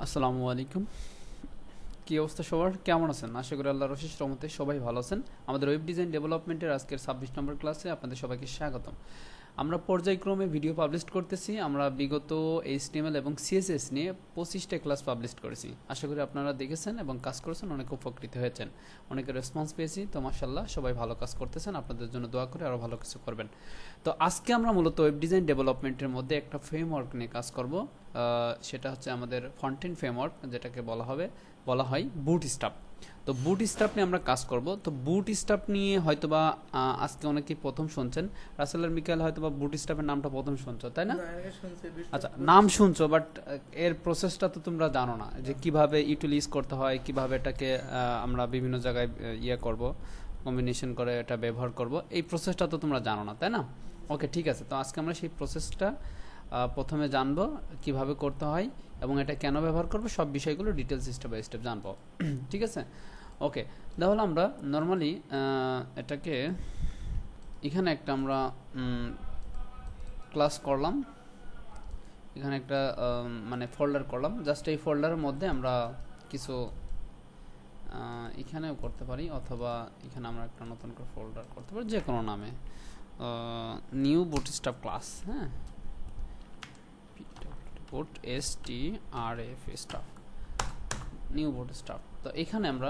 আসসালামু আলাইকুম। কি অবস্থা সবার, কেমন আছেন? আশা করি আল্লাহর অশেষ রহমতে সবাই ভালো আছেন। আমাদের ওয়েব ডিজাইন ডেভেলপমেন্টের আজকের 26 নম্বর ক্লাসে আপনাদের সবাইকে স্বাগতম। আমরা পর্যায়ক্রমে ভিডিও পাবলিশ করতেছি। আমরা বিগত HTML এবং CSS নিয়ে 25টা ক্লাস পাবলিশ করেছি। আশা করি আপনারা দেখেছেন এবং কাজ করেছেন, অনেক উপকৃত হয়েছেন, অনেকের রেসপন্স পেয়েছি। তো মাশাআল্লাহ সবাই ভালো কাজ করতেছেন, আপনাদের জন্য দোয়া করে আরও ভালো কিছু করবেন। তো আজকে আমরা মূলত ওয়েব ডিজাইন ডেভেলপমেন্টের মধ্যে একটা ফ্রেমওয়ার্ক নিয়ে কাজ করব। সেটা হচ্ছে আমাদের ফ্রন্ট-এন্ড ফ্রেমওয়ার্ক, যেটাকে বলা হয় বুটস্ট্র্যাপ। তো বুটস্ট্র্যাপ নিয়ে আমরা কাজ করব। তো বুটস্ট্র্যাপ নিয়ে হয়তোবা আজকে অনেকেই প্রথম শুনছেন। রাসেল আর মিকায়েল হয়তোবা বুটস্ট্র্যাপের নামটা প্রথম শুনছো, তাই না? আচ্ছা, নাম শুনছো, বাট এর প্রসেসটা তো তোমরা জানো না, যে কিভাবে ইউটিলাইজ করতে হয়, কিভাবে এটাকে আমরা বিভিন্ন জায়গায় করব, কম্বিনেশন করে এটা ব্যবহার করব। এই প্রসেসটা তো তোমরা জানো না, তাই না? ওকে, ঠিক আছে। তো আজকে আমরা সেই প্রসেসটা প্রথমে জানবো কিভাবে করতে হয় এবং এটা কেন ব্যবহার করবো, সব বিষয়গুলো ডিটেলস স্টেপ বাই স্টেপ জানবো। ঠিক আছে, ওকে। তাহলে আমরা নর্মালি এটাকে এখানে একটা আমরা ক্লাস করলাম, এখানে একটা মানে ফোল্ডার করলাম। জাস্ট এই ফোল্ডারের মধ্যে আমরা কিছু এখানেও করতে পারি, অথবা এখানে আমরা একটা নতুন করে ফোল্ডার করতে পারি, যে কোনো নামে, নিউ বুটস্ট্র্যাপ ক্লাস। হ্যাঁ, স্টাফ, নিউ বুটস্ট্র্যাপ। তো এখানে আমরা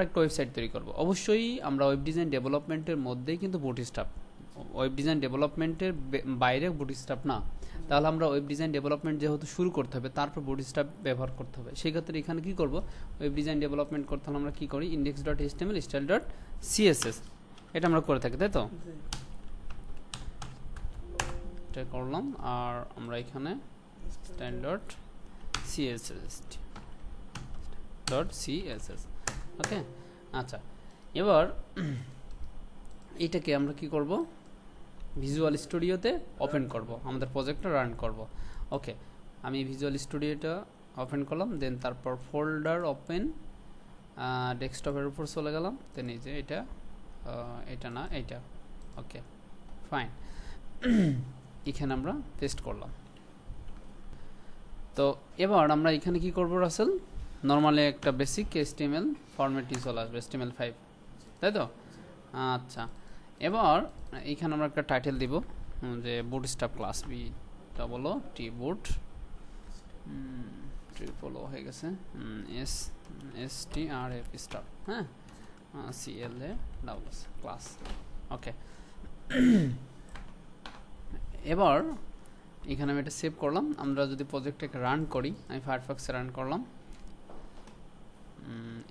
একটা ওয়েবসাইট তৈরি করব। অবশ্যই আমরা ওয়েব ডিজাইন ডেভেলপমেন্টের মধ্যেই কিন্তু বুটস্ট্র্যাপ, ওয়েব ডিজাইন ডেভেলপমেন্টের বাইরে বুটস্ট্র্যাপ না। তাহলে আমরা ওয়েব ডিজাইন ডেভেলপমেন্ট যেহেতু শুরু করতে হবে, তারপর বুটস্ট্র্যাপ ব্যবহার করতে হবে। সেই ক্ষেত্রে এখানে কি করব, ওয়েব ডিজাইন ডেভেলপমেন্ট করতে হলে আমরা কি করি, index.html, style.css, এটা আমরা করে থাকি, তাই তো? এটা করলাম, আর আমরা এখানে style.css, ওকে। আচ্ছা, এবার এটাকে আমরা কি করব, ভিজুয়াল স্টুডিওতে ওপেন করব, আমাদের প্রজেক্টটা রান করব। ওকে, আমি ভিজুয়াল স্টুডিওটা ওপেন করলাম, দেন তারপর ফোল্ডার ওপেন, ডেস্কটপের উপর চলে গেলাম, দেন এই যে এটা না, এইটা। ওকে, ফাইন। এখানে আমরা পেস্ট করলাম। তো এবার আমরা এখানে কি করব রাসেল, নরমালি একটা বেসিক HTML ফরম্যাটই চলে আসবে, HTML5, তাই তো? আচ্ছা, এবার এখানে আমরা একটা টাইটেল দিব, যে বুটস্ট্র্যাপ ক্লাস, বুট ট্রিপল ও হয়ে গেছে, STRAP স্টার, হ্যাঁ, CLA ক্লাস। ওকে, এবার এখানে আমি এটা সেভ করলাম। আমরা যদি প্রজেক্টটাকে রান করি, আমি ফায়ারফক্সে রান করলাম,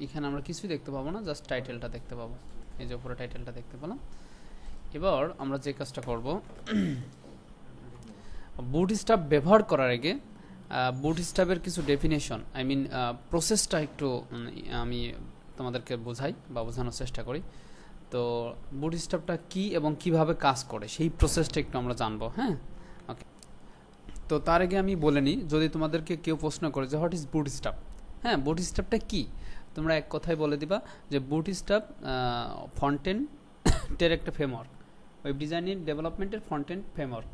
এখানে আমরা কিছুই দেখতে পাবো না, জাস্ট টাইটেলটা দেখতে পাবো। এই যে উপরে টাইটেলটা দেখতে পেলাম। এবার আমরা যে কাজটা করব, বুটস্ট্র্যাপ ব্যবহার করার আগে বুটস্ট্র্যাপের কিছু ডেফিনেশন, প্রসেসটা একটু আমি তোমাদেরকে বোঝাই বা বোঝানোর চেষ্টা করি। তো বুটস্ট্র্যাপটা কি এবং কিভাবে কাজ করে, সেই প্রসেসটা একটু আমরা জানবো। হ্যাঁ, ওকে। তো তার আগে আমি বলে নিই, যদি তোমাদেরকে কেউ প্রশ্ন করে যে হোয়াট ইজ বুটস্ট্র্যাপ, হ্যাঁ, বুটস্ট্র্যাপটা কি, তোমরা এক কথায় বলে দিবা যে বুটস্ট্র্যাপ ফ্রন্ট-এন্ডের একটা ফ্রেমওয়ার্ক, ওয়েব ডিজাইনিং ডেভেলপমেন্টের ফ্রন্ট-এন্ড ফ্রেমওয়ার্ক।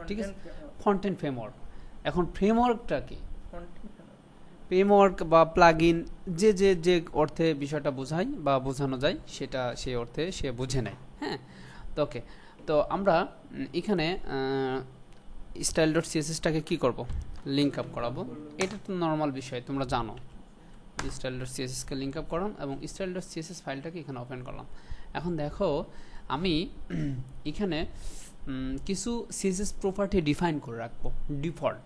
ঠিক আছে, ফ্রন্ট-এন্ড ফ্রেমওয়ার্ক। এখন ফ্রেমওয়ার্কটা কি, ফ্রেমওয়ার্ক বা প্লাগইন, যে যে যে অর্থে বিষয়টা বোঝায় বা বোঝানো যায়, সেটা সেই অর্থে সে বুঝে নেয়। হ্যাঁ, তো ওকে। তো আমরা এখানে style.css-টাকে কি করব, লিঙ্ক আপ করাবো। এটা তো নর্মাল বিষয়, তোমরা জানো। style.css-কে লিঙ্ক আপ করলাম এবং style.css ফাইলটাকে এখানে ওপেন করলাম। এখন দেখো, আমি এখানে কিছু CSS প্রপার্টি ডিফাইন করে রাখবো ডিফল্ট,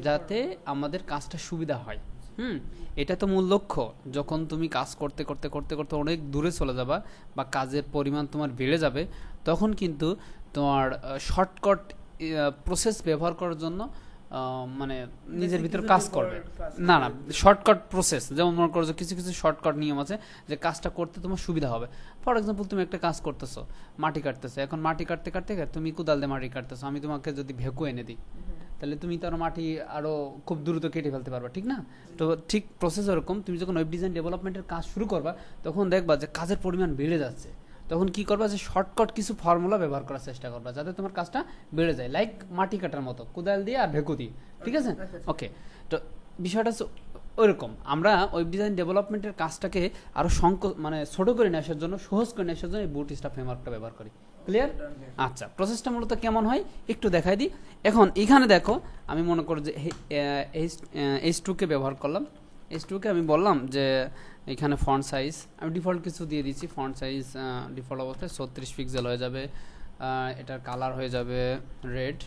যাতে আমাদের কাজটা সুবিধা হয়। এটা তো মূল লক্ষ্য। যখন তুমি কাজ করতে করতে করতে করতে অনেক দূরে চলে যাবা বা কাজের পরিমাণ তোমার বেড়ে যাবে, তখন কিন্তু তোমার শর্টকাট প্রসেস ব্যবহার করার জন্য মানে নিজের ভিতর কাজ করবে না। শর্টকাট প্রসেস, যেমন মনে করো কিছু কিছু শর্টকাট নিয়ম আছে যে কাজটা করতে তোমার সুবিধা হবে। ফর এক্সাম্পল, তুমি একটা কাজ করতেছো, মাটি কাটতেছো। এখন মাটি কাটতে কাটতে তুমি কোদাল দিয়ে মাটি কাটতেছো, আমি তোমাকে যদি ভেকু এনে দিই, তাহলে তুমি তার মাটি আরো খুব দ্রুত কেটে ফেলতে পারবা, ঠিক না? তো ঠিক প্রসেস ওরকম, তুমি যখন ওয়েব ডিজাইন ডেভেলপমেন্টের কাজ শুরু করবা, তখন দেখবা যে কাজের পরিমাণ বেড়ে যাচ্ছে। তখন কি করবা, যে শর্টকাট কিছু ফর্মুলা ব্যবহার করার চেষ্টা করবা, যাতে তোমার কাজটা বেড়ে যায়, লাইক মাটি কাটার মতো, কোদাল দিয়ে আর ভেকু দিয়ে। ঠিক আছে, ওকে। তো বিষয়টা ওইরকম আমরা ওয়েব ডিজাইন ডেভেলপমেন্টের কাজটাকে আরও মানে ছোট করে নিয়ে আসার জন্য, সহজ করে নিয়ে আসার জন্য এই বুটস্ট্র্যাপ ফ্রেমওয়ার্কটা ব্যবহার করি। ক্লিয়ার? আচ্ছা, প্রসেসটা মূলত কেমন হয় একটু দেখাই দিই। এখন এখানে দেখো আমি মনে করি যে H2কে ব্যবহার করলাম। H2কে আমি বললাম যে এখানে ফন্ট সাইজ আমি ডিফল্ট কিছু দিয়ে দিচ্ছি। ফন্ট সাইজ ডিফল্ট অবস্থায় 36 পিক্সেল হয়ে যাবে। এটার কালার হয়ে যাবে রেড।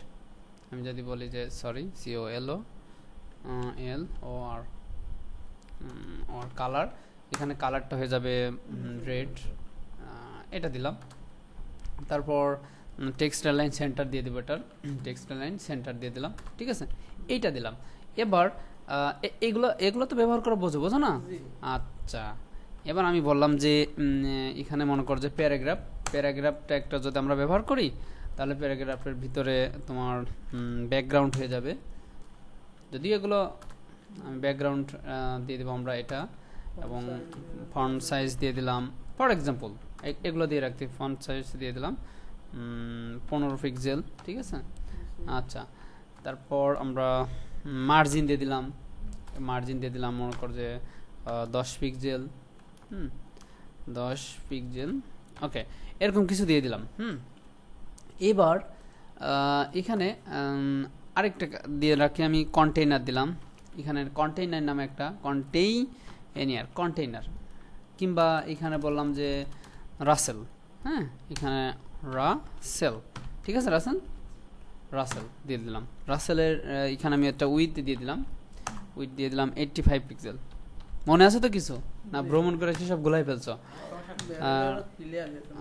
আমি যদি বলি যে সরি COLOR আর কালার, এখানে কালারটা হয়ে যাবে রেড, এটা দিলাম। তারপর টেক্সট লাইন সেন্টার দিয়ে দেবো, এটার টেক্সট লাইন সেন্টার দিয়ে দিলাম। ঠিক আছে, এইটা দিলাম। এবার এগুলো তো ব্যবহার করা বোঝো না? আচ্ছা, এবার আমি বললাম যে এখানে মনে কর যে প্যারাগ্রাফটা একটা যদি আমরা ব্যবহার করি তাহলে প্যারাগ্রাফের ভিতরে তোমার ব্যাকগ্রাউন্ড হয়ে যাবে। যদি এগুলো আমি ব্যাকগ্রাউন্ড দিয়ে দেবো আমরা এটা, এবং ফন্ট সাইজ দিয়ে দিলাম ফর এক্সাম্পল, এগুলো দিয়ে রাখতে ফন্ট সাইজ দিয়ে দিলাম 15 পিক্সেল। ঠিক আছে, আচ্ছা। তারপর আমরা মার্জিন দিয়ে দিলাম মনে কর যে 10 পিক্সেল, 10 পিক্সেল, ওকে, এরকম কিছু দিয়ে দিলাম। এবার এখানে আরেকটা দিয়ে রাখি আমি, কন্টেইনার দিলাম। এখানে কন্টেইনার নামে একটা কন্টেইনার, কিংবা এখানে বললাম যে রাসেল, হ্যাঁ, এখানে রাসেল। ঠিক আছে, রাসেল দিয়ে দিলাম। রাসেলের এখানে আমি একটা উইথ দিয়ে দিলাম 85 পিক্সেল। মনে আছে তো কিছু না? ভ্রমণ করে সব গুলাই ফেলছো।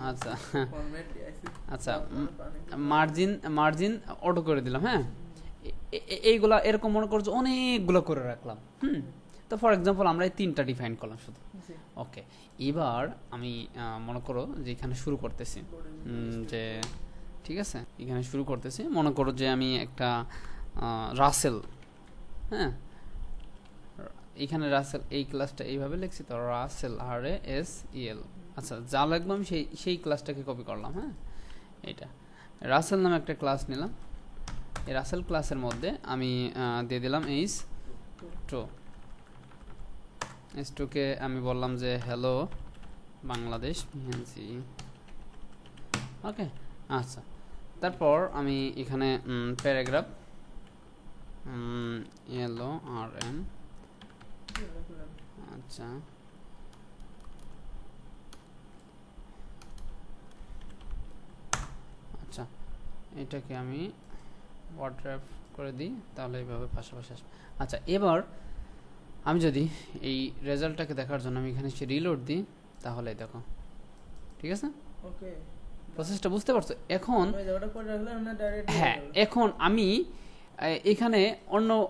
আচ্ছা আচ্ছা, মার্জিন অটো করে দিলাম। হ্যাঁ, এইগুলা এরকম মনে করছো অনেকগুলো করে রাখলাম। তো ফর এক্সাম্পল আমরা এই 3টা ডিফাইন করলাম শুধু। ওকে, এবার আমি মনে করো যে এখানে শুরু করতেছি যে, ঠিক আছে, এখানে শুরু করতেছি। মনে করো যে আমি একটা রাসেল, হ্যাঁ, এখানে রাসেল এই ক্লাসটা এইভাবে লিখছি, তো রাসেল RASEL। আচ্ছা, যা লাগবে আমি সেই ক্লাসটাকে কপি করলাম। হ্যাঁ, এইটা রাসেল নামে একটা ক্লাস নিলাম। এই রাসেল ক্লাসের মধ্যে আমি দিয়ে দিলাম H2কে আমি বললাম যে হ্যালো বাংলাদেশ PNG। ওকে, আচ্ছা। তারপর আমি এখানে প্যারাগ্রাফ LORM, আচ্ছা, আচ্ছা, এটাকে আমি ওয়ার্ড্রাফ করে দিই, তাহলে এইভাবে পাশাপাশি আসবে। আচ্ছা, এবার আমি যদি এই রেজাল্টটাকে দেখার জন্য আমি এখানে রিলোড দিই, তাহলে দেখো, ঠিক আছে, ওকে, প্রসেসটা বুঝতে পারছো? এখন হ্যাঁ, এখন আমি এখানে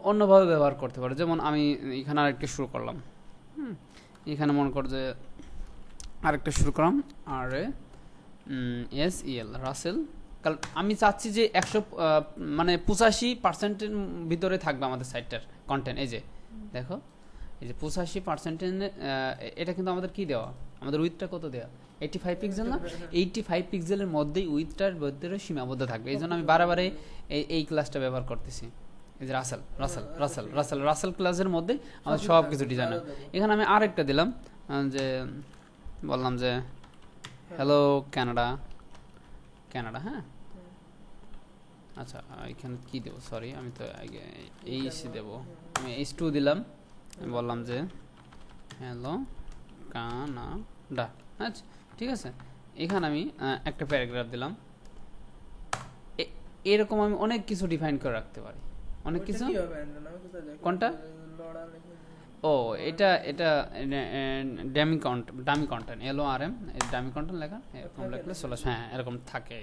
অন্যভাবে ব্যবহার করতে পারি। যেমন আমি এখানে আরেকটা শুরু করলাম, এখানে মনে কর যে আরেকটা শুরু করলাম RASEL রাসেল। কারণ আমি চাচ্ছি যে 85% ভিতরে থাকবে আমাদের সাইটটার কন্টেন্ট। এই যে দেখো, এই যে 85%, এটা কিন্তু আমাদের কি দেওয়া, আমাদের উইথটা কত দেওয়া, 85 পিক্সেল না? 85 পিক্সেলের মধ্যেই উইথটার ভিতরে সীমাবদ্ধ থাকবে। এই জন্য আমি বারে এই ক্লাসটা ব্যবহার করতেছি। এই যে রাসেল ক্লাসের মধ্যে আমাদের সব কিছু ডিজাইন। এখানে আমি আরেকটা দিলাম, যে বললাম যে হ্যালো কানাডা। হ্যাঁ, আচ্ছা, এখানে কি দেবো, সরি, আমি তো দেবো, আমি H2 দিলাম। আমি বললাম যে হ্যালো কানাডা। আচ্ছা, ঠিক আছে, এখানে আমি একটা প্যারাগ্রাফ দিলাম। এরকম আমি অনেক কিছু ডিফাইন করে রাখতে পারি, অনেক কিছু। কোনটা? ও, এটা dummy content LORM, dummy content লেখা, এরকম লিখলে চলে। হ্যাঁ, এরকম থাকে।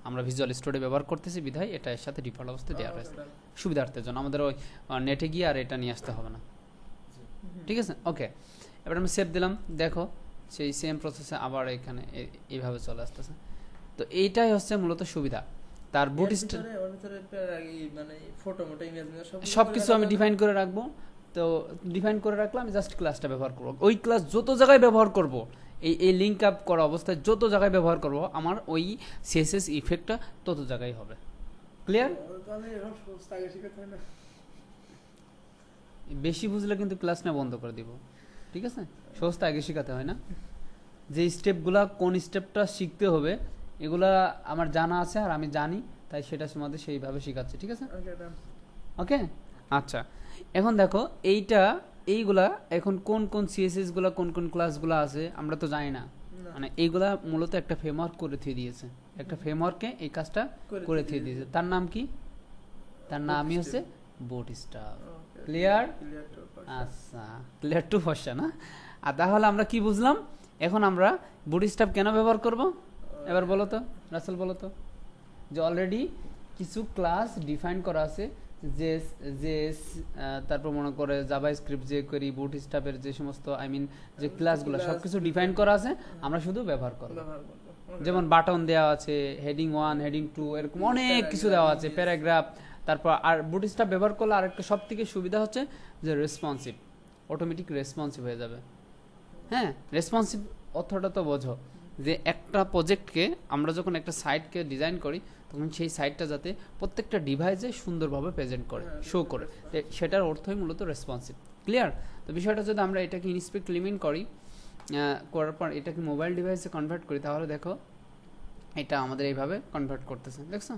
আমরা ভিজুয়াল স্টুডিও ব্যবহার করতেছি বিধায় এটা এর সাথে ডিফল্ট অবস্থায় দেওয়া রয়েছে সুবিধার্থের জন্য। আমাদের ওই নেটে গিয়ে আর এটা নিয়ে আসতে হবে না। ঠিক আছে, ওকে, এবার আমি সেভ দিলাম। দেখো, সেই সেম প্রসেসে আবার এখানে এইভাবে চলে আসতেছে। তো এইটাই হচ্ছে মূলত সুবিধা। তার বুটস্ট্র্যাপ সবকিছু আমি ডিফাইন করে রাখবো। তো ডিফাইন করে রাখলাম, আমি জাস্ট ক্লাসটা ব্যবহার করবো। ওই ক্লাস যত জায়গায় ব্যবহার করব, এই লিঙ্ক আপ করা অবস্থায় যত জায়গায় ব্যবহার করব, আমার ওই CSS ইফেক্টটা তত জায়গায় হবে। ক্লিয়ার? বেশি বুঝলে কিন্তু ক্লাস না বন্ধ করে দিব, ঠিক আছে? সহজটা আগে শেখাতে হয় না, যে স্টেপগুলা কোন স্টেপটা শিখতে হবে এগুলা আমার জানা আছে আর আমি জানি, তাই সেটা তোমাদের সেইভাবে শেখাচ্ছি, ঠিক আছে? ওকে, আচ্ছা এখন দেখো এইগুলা এখন কোন কোন সিএসএস গুলা কোন কোন ক্লাসগুলো আছে আমরা তো জানি না, মানে এইগুলা মূলত একটা ফ্রেমওয়ার্ক করে দিয়ে দিয়েছে, একটা ফ্রেমওয়ার্কে এই কাজটা করে দিয়ে দিয়েছে। তার নাম কি? তার নামই হচ্ছে বুটস্ট্র্যাপ। ক্লিয়ার? আচ্ছা, ক্লিয়ার টু ফর্সা না? আর তাহলে আমরা কি বুঝলাম? এখন আমরা বুটস্ট্র্যাপ কেন ব্যবহার করব এবার বলো তো, রাসেল বলো তো। যে অলরেডি কিছু ক্লাস ডিফাইন করা আছে, যে যে তারপর মনে করে জাভা স্ক্রিপ্ট যে করি, বুটস্ট্র্যাপের যে সমস্ত যে ক্লাসগুলো সবকিছু ডিফাইন করা আছে, আমরা শুধু ব্যবহার করব। যেমন বাটন দেওয়া আছে, হেডিং 1 হেডিং 2 এরকম অনেক কিছু দেওয়া আছে, প্যারাগ্রাফ। তারপর আর বুটস্ট্র্যাপ ব্যবহার করলে আরেকটা সবথেকে সুবিধা হচ্ছে যে রেসপন্সিভ, অটোমেটিক রেসপন্সিভ হয়ে যাবে। হ্যাঁ, রেসপন্সিভ অর্থটা তো বোঝো, যে একটা প্রজেক্টকে আমরা যখন একটা সাইটকে ডিজাইন করি তখন সেই সাইটটা যাতে প্রত্যেকটা ডিভাইসে সুন্দরভাবে প্রেজেন্ট করে, শো করে, সেটার অর্থই মূলত রেসপন্সিভ। ক্লিয়ার? তো বিষয়টা যদি আমরা এটাকে ইনস্পেক্ট লিমিট করার পর এটাকে মোবাইল ডিভাইসে কনভার্ট করি, তাহলে দেখো এটা আমাদের এইভাবে কনভার্ট করতেছে, দেখছো?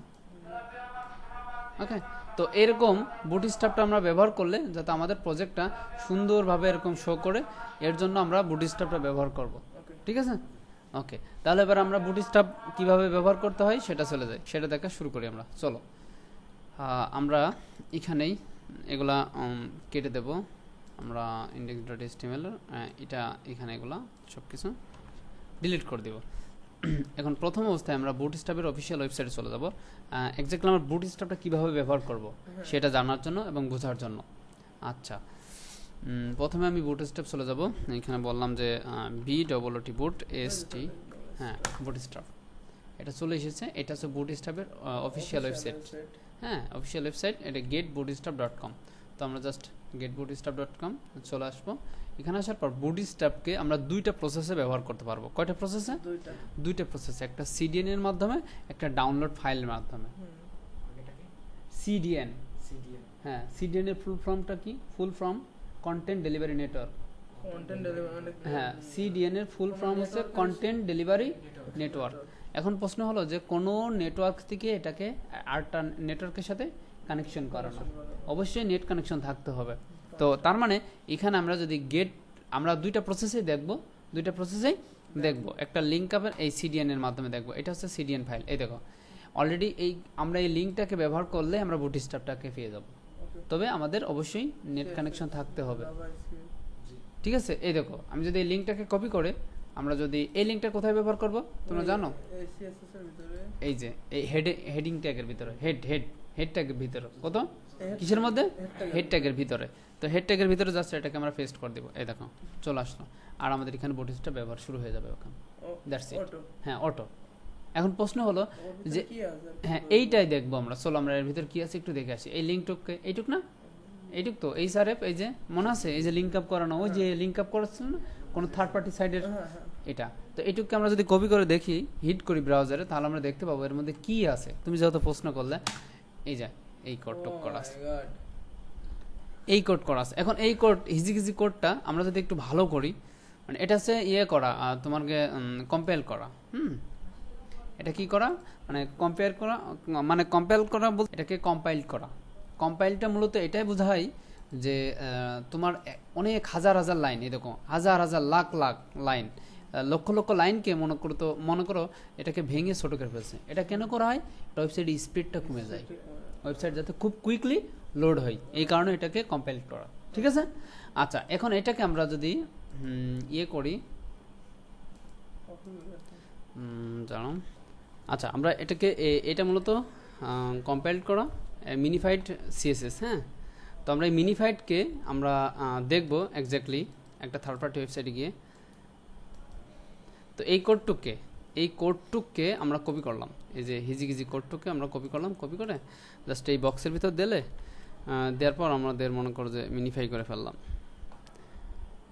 ওকে, তো এরকম বুটস্ট্র্যাপটা আমরা ব্যবহার করলে যাতে আমাদের প্রজেক্টটা সুন্দরভাবে এরকম শো করে, এর জন্য আমরা বুটস্ট্র্যাপটা ব্যবহার করব, ঠিক আছে? ওকে, তাহলে এবার আমরা বুটস্ট্র্যাপ কিভাবে ব্যবহার করতে হয় সেটা চলে যাই, সেটা দেখা শুরু করি আমরা। চলো আমরা এখানেই এগুলা কেটে দেব, আমরা index.html এটা এখানে এগুলা সব কিছু ডিলিট করে দেব। এখন প্রথম অবস্থায় আমরা বুটস্ট্র্যাপের অফিসিয়াল ওয়েবসাইটে চলে যাব, এক্স্যাক্টলি আমরা বুটস্ট্র্যাপটা কীভাবে ব্যবহার করব সেটা জানার জন্য এবং বোঝার জন্য। আচ্ছা, প্রথমে আমি বুটস্ট্র্যাপ চলে যাব, এখানে বললাম যে BOOT বুট ST, হ্যাঁ বুটস্ট্র্যাপ, এটা চলে এসেছে। এটা হচ্ছে বুটস্ট্র্যাপের অফিসিয়াল ওয়েবসাইট, হ্যাঁ অফিসিয়াল ওয়েবসাইট, এটা getbootstrap.com। তো আমরা জাস্ট getbootstrap.com চলে আসবো। এখানে আসার পর বুটস্ট্র্যাপকে আমরা দুইটা প্রসেসে ব্যবহার করতে পারবো। কয়টা প্রসেসে? দুইটা প্রসেসে, একটা CDN এর মাধ্যমে, একটা ডাউনলোড ফাইলের মাধ্যমে। CDN, হ্যাঁ CDN এর ফুল ফর্মটা কি? Full form content delivery network. হ্যাঁ, CDN এর ফুল ফর্ম হচ্ছে কন্টেন্ট ডেলিভারি নেটওয়ার্ক। এখন প্রশ্ন হলো যে কোনো নেটওয়ার্ক থেকে এটাকে আরেকটা নেটওয়ার্কের সাথে কানেকশন করানো, অবশ্যই নেট কানেকশন থাকতে হবে। তো তার মানে এখানে আমরা যদি আমরা দুইটা প্রসেসেই দেখব, একটা লিঙ্ক আপের এই CDN এর মাধ্যমে দেখব। এটা হচ্ছে CDN ফাইল, এই দেখো অলরেডি আমরা এই লিঙ্কটাকে ব্যবহার করলে আমরা বুটস্ট্র্যাপটাকে পেয়ে যাব, তবে আমাদের অবশ্যই নেট কানেকশন থাকতে হবে, ঠিক আছে? এই দেখো আমি যদি এই লিঙ্কটাকে কপি করে, আমরা যদি এই লিঙ্কটা কোথায় ব্যবহার করব তোমরা জানো? এই যে এই হেডিং ট্যাগের ভিতরে, হেড ট্যাগের ভিতরে, কত কিসের মধ্যে? হেড ট্যাগের ভিতরে। তো হেড ট্যাগের ভিতরে জাস্ট এটাকে আমরা পেস্ট করে দেব, এই দেখো চলে আসলো, আর আমাদের এখানে বুটস্ট্র্যাপ ব্যবহার শুরু হয়ে যাবে ওখানে, দ্যাটস ইট। হ্যাঁ অটো। এখন প্রশ্ন হলো যে হ্যাঁ এইটাই দেখবো আমরা, চলো আমরা এর ভিতর কি আছে একটু দেখে আসি। এই লিঙ্কটুককে, এইটুক না, এইটুক তো এই সারেপ, এই যে মনে আছে এই যে লিঙ্ক আপ করানো, ওই যে লিঙ্ক আপ করাচ্ছিল না কোনো থার্ড পার্টি সাইডের, এটা তো এইটুককে আমরা যদি কপি করে দেখি, হিট করি ব্রাউজারে, তাহলে আমরা দেখতে পাবো এর মধ্যে কি আছে। তুমি যেহেতু প্রশ্ন করলে, এই যে এই কোডটুক করা আছে, এই কোড করা আছে। এখন এই কোড হিজিগিজি কোডটা আমরা যদি একটু ভালো করি, মানে এটা হচ্ছে করা, তোমাকে কম্পাইল করা, এটা কি করা মানে কম্পাইল করা বলতে এটাকে কম্পাইল করা। কম্পাইলটা মূলত এটাই বোঝায় যে তোমার অনেক হাজার হাজার লাইন, এই দেখো হাজার হাজার লাখ লাখ লাইন, লক্ষ লক্ষ লাইনকে মনে করো এটাকে ভেঙে ছোট করে ফেলছে। এটা কেন করা হয়? ওয়েবসাইটের স্পিডটা কমে যায়, ওয়েবসাইট যাতে খুব কুইকলি লোড হয়, এই কারণে এটাকে কম্পাইল করা, ঠিক আছে? আচ্ছা, এখন এটাকে আমরা যদি করি, জানো, আচ্ছা আমরা এটাকে এটা মূলত কম্পাইল করা মিনিফাইড সিএসএস। হ্যাঁ, তো আমরা এই মিনিফাইডকে আমরা দেখব এক্স্যাক্টলি একটা থার্ড পার্টি ওয়েবসাইটে গিয়ে। তো এই কোডটুককে আমরা কপি করলাম, এই যে হিজিগিজি কোডটুককে আমরা কপি করলাম, কপি করে জাস্ট এই বক্সের ভিতর দেওয়ার পর আমাদের মনে করো যে মিনিফাই করে ফেললাম।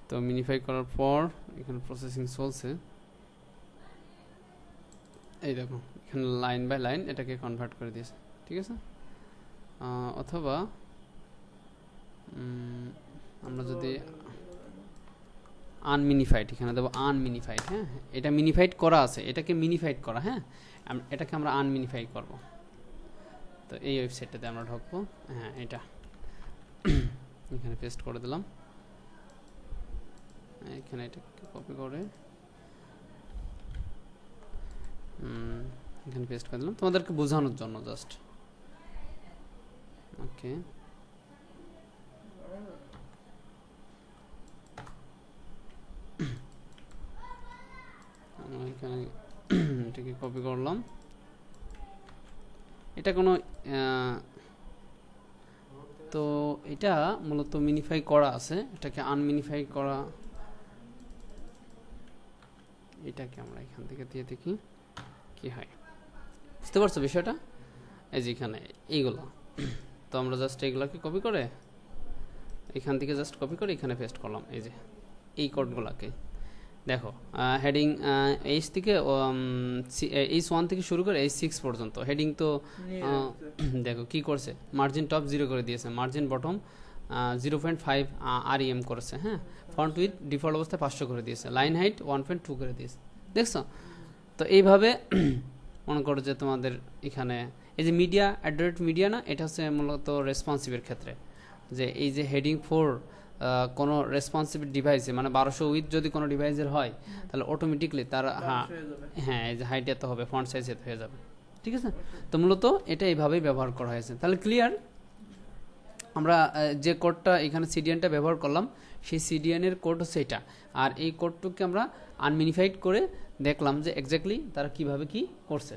তো মিনিফাই করার পর এখানে প্রসেসিং চলছে, এই দেখো এখানে লাইন বাই লাইন এটাকে কনভার্ট করে দিয়েছে, ঠিক আছে? অথবা আমরা যদি আনমিনিফাইড এখানে দেবো আনমিনিফাইড, হ্যাঁ এটা মিনিফাইড করা আছে, এটাকে মিনিফাইড করা, হ্যাঁ এটাকে আমরা আনমিনিফাইড করব। তো এই ওয়েবসাইটটাতে আমরা ঢুকবো, হ্যাঁ এটা এখানে পেস্ট করে দিলাম, এখানে এটা কপি করে এখানে পেস্ট করে দিলাম তোমাদেরকে বোঝানোর জন্য জাস্ট। ওকে এখানে এটাকে কপি করলাম, এটা কোনো তো এটা মূলত মিনিফাই করা আছে, এটাকে আনমিনিফাই করা, এটাকে আমরা এখান থেকে দিয়ে দেখি কি হয়, বুঝতে পারছো বিষয়টা? এই যে এখানে এইগুলো, তো আমরা জাস্ট এইগুলোকে কপি করে এখান থেকে জাস্ট কপি করে এখানে পেস্ট করলাম, এই যে এই কোডগুলোকে দেখো, হেডিং এইচ থেকে H1 থেকে শুরু করে H6 পর্যন্ত হেডিং, তো দেখো কি করছে, মার্জিন টপ 0 করে দিয়েছে, মার্জিন বটম 0.5 REM করেছে, হ্যাঁ ফন্ট উইথ ডিফল্ট অবস্থায় 500 করে দিয়েছে, লাইন হাইট 1.2 করে দিয়েছে, দেখছো? তো এইভাবে মনে করো যে তোমাদের এখানে এই যে মিডিয়া অ্যাড্রেট মিডিয়া না, এটা হচ্ছে মূলত রেসপন্সিভের ক্ষেত্রে, যে এই যে হেডিং 4 কোনো রেসপন্সিভ ডিভাইসে মানে 1200 উইথ যদি কোনো ডিভাইসের হয় তাহলে অটোমেটিকলি তার হ্যাঁ এই যে হাইট এত হবে, ফন্ট সাইজ এত হয়ে যাবে, ঠিক আছে? তো মূলত এটা এইভাবেই ব্যবহার করা হয়েছে। তাহলে ক্লিয়ার? আমরা যে কোডটা এখানে সিডিএনটা ব্যবহার করলাম সেই সিডিএনের কোড হচ্ছে এটা, আর এই কোডটুকে আমরা আনমিনিফাইড করে দেখলাম যে এক্স্যাক্টলি তারা কিভাবে কি করছে।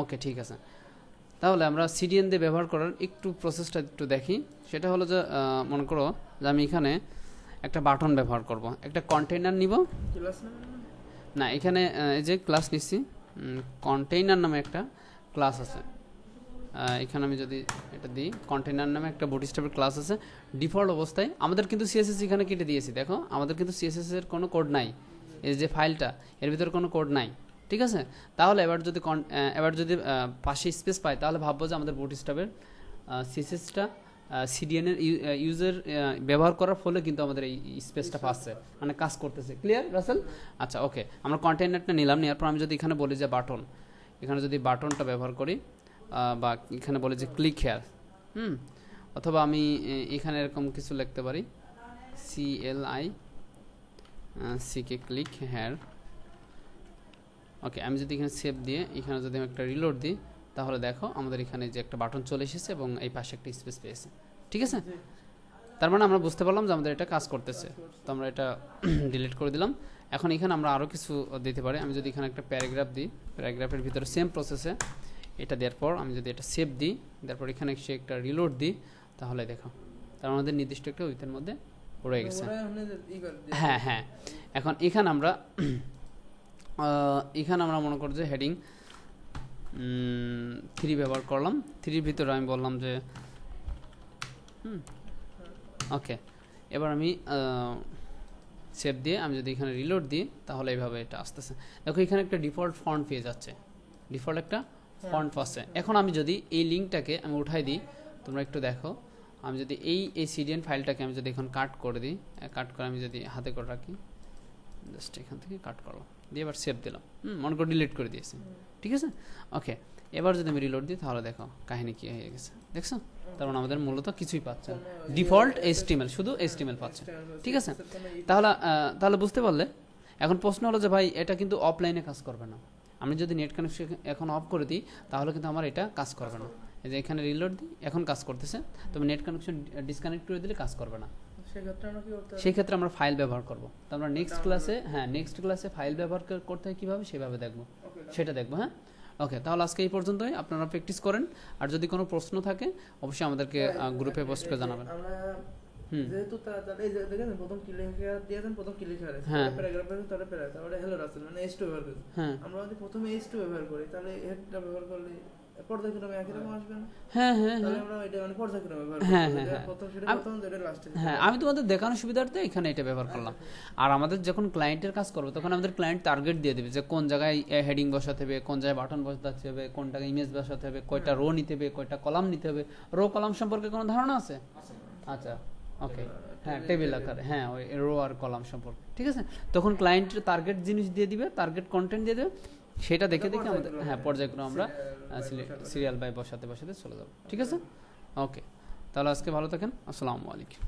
ওকে ঠিক আছে, তাহলে আমরা সিডিএন দিয়ে ব্যবহার করার একটু প্রসেসটা একটু দেখি। সেটা হলো যে মনে করো যে আমি এখানে একটা বাটন ব্যবহার করব, একটা কন্টেইনার নিব না, এখানে এই যে ক্লাস নিচ্ছি, কন্টেইনার নামে একটা ক্লাস আছে, এখানে আমি যদি এটা দিই, কন্টেইনার নামে একটা বুটস্ট্র্যাপের ক্লাস আছে ডিফল্ট অবস্থায়। আমাদের কিন্তু সিএসএস এখানে কেটে দিয়েছি, দেখো আমাদের কিন্তু সিএসএস এর কোনো কোড নাই, এই যে ফাইলটা এর ভিতরে কোনো কোড নাই, ঠিক আছে? তাহলে এবার যদি পাশে স্পেস পাই তাহলে ভাববো যে আমাদের বুটস্ট্র্যাপের সিএসএসটা সিডিএনের ইউজার ব্যবহার করার ফলে কিন্তু আমাদের এই স্পেসটা পাচ্ছে, মানে কাজ করতেছে। ক্লিয়ার রাসেল? আচ্ছা ওকে, আমরা কন্টেইনারটা নিলাম, নেওয়ার পর আমি যদি এখানে বলি যে বাটন, এখানে যদি বাটনটা ব্যবহার করি বা এখানে বলি যে ক্লিক হেয়ার, অথবা আমি এখানে এরকম কিছু লিখতে পারি CLICK ক্লিক হেয়ার। ওকে, আমি যদি এখানে সেভ দিয়ে এখানে যদি আমি একটা রিলোড দিই তাহলে দেখো আমাদের এখানে যে একটা বাটন চলে এসেছে এবং এই পাশে একটা স্পেস পেয়েছে, ঠিক আছে? তার মানে আমরা বুঝতে পারলাম যে আমাদের এটা কাজ করতেছে, তো আমরা এটা ডিলিট করে দিলাম। এখন এখানে আমরা আরও কিছু দিতে পারি, আমি যদি এখানে একটা প্যারাগ্রাফ দিই, প্যারাগ্রাফের ভিতরে সেম প্রসেসে এটা দেওয়ার পর আমি যদি এটা সেভ দিই, তারপর এখানে এসে একটা রিলোড দিই, তাহলে দেখো তার মধ্যে নির্দিষ্ট একটা উইথের মধ্যে রয়ে গেছে। হ্যাঁ হ্যাঁ, এখন এখানে আমরা মনে করি যে হেডিং 3 ব্যবহার করলাম, 3-র ভিতরে আমি বললাম যে ওকে, এবার আমি সেভ দিয়ে আমি যদি এখানে রিলোড দিই তাহলে এইভাবে এটা আসতেছে। দেখো এখানে একটা ডিফল্ট ফন্ট পেয়ে যাচ্ছে, ডিফল্ট একটা ফন্ট পাচ্ছে। এখন আমি যদি এই লিঙ্কটাকে আমি উঠাই দিই, তোমরা একটু দেখো, আমি যদি এই সিডিএন ফাইলটাকে আমি যদি এখন কাট করে দিই, কাট করে আমি যদি হাতে করে রাখি, জাস্ট এখান থেকে কাট করলাম দিয়ে এবার সেভ দিলাম, মনে করে ডিলিট করে দিয়েছি, ঠিক আছে? ওকে, এবার যদি আমি রিলোড দিই তাহলে দেখো কাহিনী কি হয়ে গেছে, দেখছো? তার মানে আমাদের মূলত কিছুই পাচ্ছে না, ডিফল্ট HTML, শুধু HTML পাচ্ছে, ঠিক আছে? তাহলে বুঝতে পারলে। এখন প্রশ্ন হলো যে ভাই এটা কিন্তু অফলাইনে কাজ করবে না, আমি যদি নেট কানেকশন এখন অফ করে দিই তাহলে কিন্তু আমার এটা কাজ করবে না। এই যে এখানে রিলোড দিই, এখন কাজ করতেছে, তবে নেট কানেকশন ডিসকানেক্ট করে দিলে কাজ করবে না। সেই ক্ষেত্রে আমরা ফাইল ব্যবহার করব। তো আমরা নেক্সট ক্লাসে ফাইল ব্যবহার করতে হয় কীভাবে সেভাবে দেখবো, সেটা দেখবো। হ্যাঁ ওকে, তাহলে আজকে এই পর্যন্তই, আপনারা প্র্যাকটিস করেন, আর যদি কোনো প্রশ্ন থাকে অবশ্যই আমাদেরকে গ্রুপে পোস্ট করে জানাবেন। যেহেতু এই যে দেখেন প্রথম ক্লিক দিয়েছেন, প্রথম ক্লিক হারে প্যারাগ্রাফের তাহলে তারপরে হ্যালো রাসেল মানে H2 ব্যবহার করি। আমরা যদি প্রথমে H2 ব্যবহার করি তাহলে হেডটা ব্যবহার করলে পর্যায়ক্রমে একই রকম আসবে না? তাহলে আমরা এটা মানে পর্যায়ক্রমে ব্যবহার করি। আমি তোমাদের দেখানোর সুবিধার্থে এখানে এটা ব্যবহার করলাম। আর আমাদের যখন ক্লায়েন্টের কাজ করবো তখন আমাদের ক্লায়েন্ট টার্গেট দিয়ে দেবে যে কোন জায়গায় হেডিং বসাতে হবে, কোন জায়গায় বাটন বসাতে হবে, কোন জায়গায় ইমেজ বসাতে হবে, কয়টা রো নিতে হবে, কয়টা কলাম নিতে হবে। রো কলাম সম্পর্কে কোনো ধারণা আছে? আচ্ছা ওকে, হ্যাঁ টেবিল আকারে, হ্যাঁ ওই রো আর কলাম সম্পর্কে, ঠিক আছে। তখন ক্লায়েন্টের টার্গেট জিনিস দিয়ে দিবে, টার্গেট কন্টেন্ট দিয়ে দেবে, সেটা দেখে দেখে আমাদের হ্যাঁ পর্যায়ক্রমে আমরা সিরিয়াল বাই বসাতে চলে যাবো, ঠিক আছে। ওকে, তাহলে আজকে ভালো থাকেন, আসসালামু আলাইকুম।